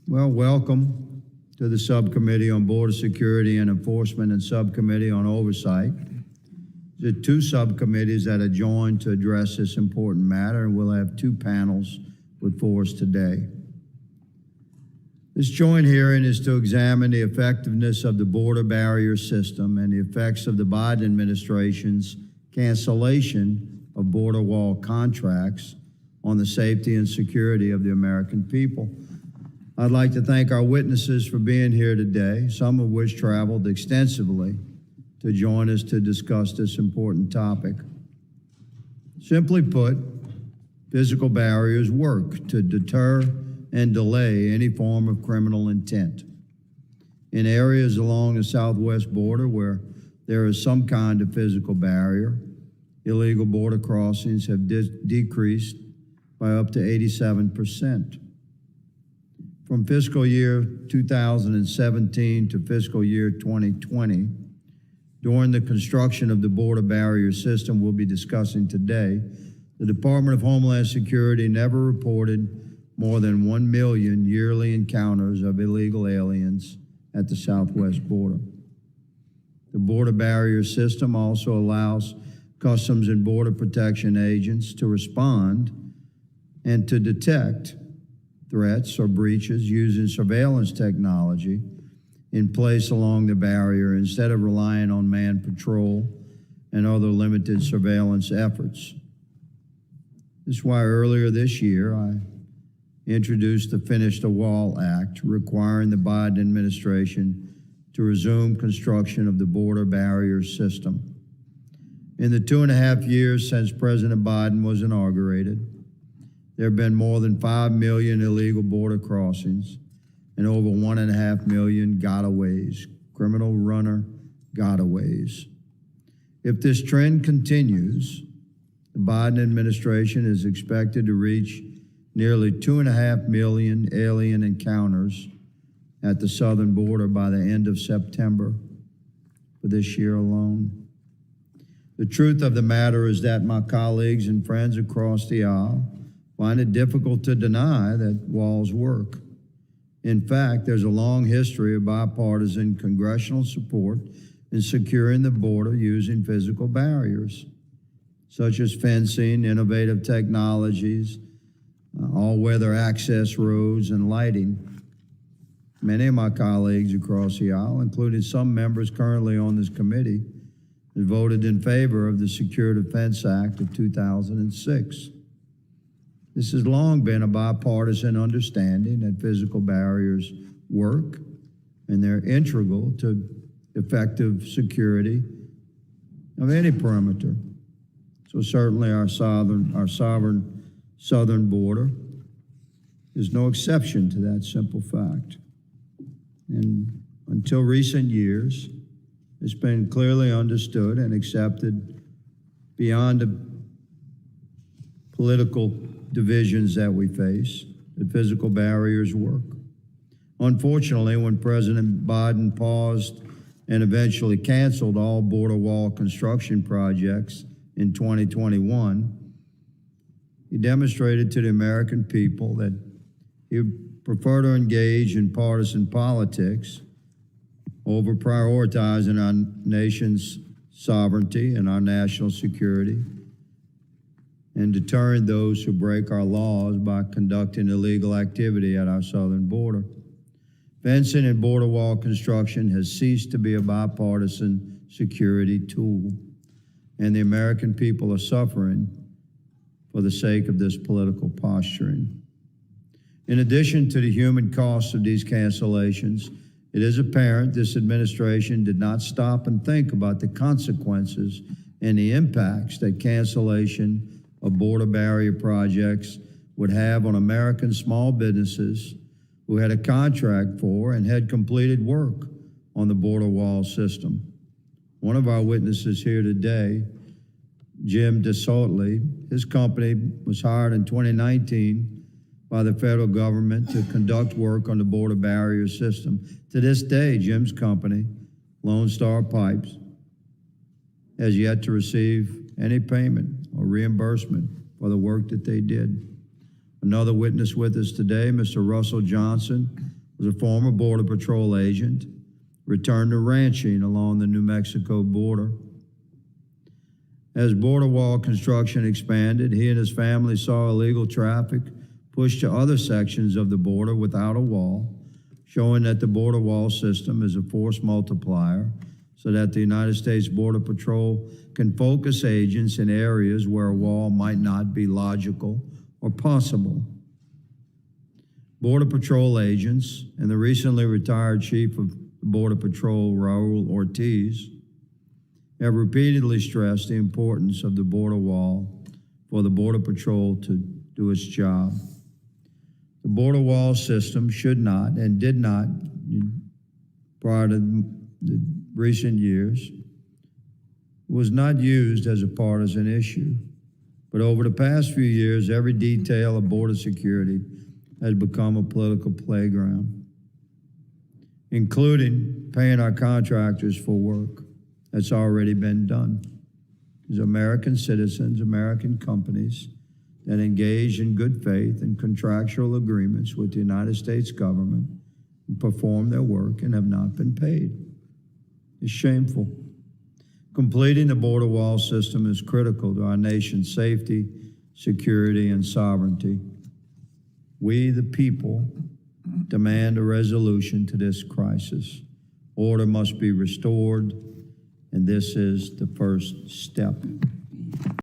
Well, welcome to the Subcommittee on Border Security and Enforcement and Subcommittee on Oversight. The two subcommittees that are joined to address this important matter, and we'll have two panels before us today. This joint hearing is to examine the effectiveness of the border barrier system and the effects of the Biden administration's cancellation of border wall contracts on the safety and security of the American people. I'd like to thank our witnesses for being here today, some of which traveled extensively to join us to discuss this important topic. Simply put, physical barriers work to deter and delay any form of criminal intent. In areas along the southwest border where there is some kind of physical barrier, illegal border crossings have decreased by up to 87%. From fiscal year 2017 to fiscal year 2020, during the construction of the border barrier system we'll be discussing today, the Department of Homeland Security never reported more than 1 million yearly encounters of illegal aliens at the southwest border. The border barrier system also allows Customs and Border Protection agents to respond and to detect threats or breaches using surveillance technology in place along the barrier instead of relying on manned patrol and other limited surveillance efforts. This is why earlier this year I introduced the Finish the Wall Act, requiring the Biden administration to resume construction of the border barrier system. In the 2.5 years since President Biden was inaugurated, there have been more than 5 million illegal border crossings and over 1.5 million gotaways, criminal runner gotaways. If this trend continues, the Biden administration is expected to reach nearly 2.5 million alien encounters at the southern border by the end of September for this year alone. The truth of the matter is that my colleagues and friends across the aisle find it difficult to deny that walls work. In fact, there's a long history of bipartisan congressional support in securing the border using physical barriers, such as fencing, innovative technologies, all-weather access roads, and lighting. Many of my colleagues across the aisle, including some members currently on this committee, have voted in favor of the Secure Defense Act of 2006. This has long been a bipartisan understanding that physical barriers work and they're integral to effective security of any perimeter. So certainly our sovereign southern border is no exception to that simple fact. And until recent years, it's been clearly understood and accepted beyond the political divisions that we face, that physical barriers work. Unfortunately, when President Biden paused and eventually canceled all border wall construction projects in 2021, he demonstrated to the American people that he would prefer to engage in partisan politics over prioritizing our nation's sovereignty and our national security and deterring those who break our laws by conducting illegal activity at our southern border. Fencing and border wall construction has ceased to be a bipartisan security tool, and the American people are suffering for the sake of this political posturing. In addition to the human costs of these cancellations, it is apparent this administration did not stop and think about the consequences and the impacts that cancellation of border barrier projects would have on American small businesses who had a contract for and had completed work on the border wall system. One of our witnesses here today, Jim DeSotley, his company was hired in 2019 by the federal government to conduct work on the border barrier system. To this day, Jim's company, Lone Star Pipes, has yet to receive any payment or reimbursement for the work that they did. Another witness with us today, Mr. Russell Johnson, was a former Border Patrol agent, returned to ranching along the New Mexico border. As border wall construction expanded, he and his family saw illegal traffic pushed to other sections of the border without a wall, showing that the border wall system is a force multiplier so that the United States Border Patrol can focus agents in areas where a wall might not be logical or possible. Border Patrol agents and the recently retired Chief of Border Patrol, Raul Ortiz, have repeatedly stressed the importance of the border wall for the Border Patrol to do its job. The border wall system should not and did not, prior to the recent years, was not used as a partisan issue. But over the past few years, every detail of border security has become a political playground, including paying our contractors for work that's already been done. These American citizens, American companies that engage in good faith and contractual agreements with the United States government and perform their work and have not been paid. It's shameful. Completing the border wall system is critical to our nation's safety, security, and sovereignty. We, the people, demand a resolution to this crisis. Order must be restored, and this is the first step.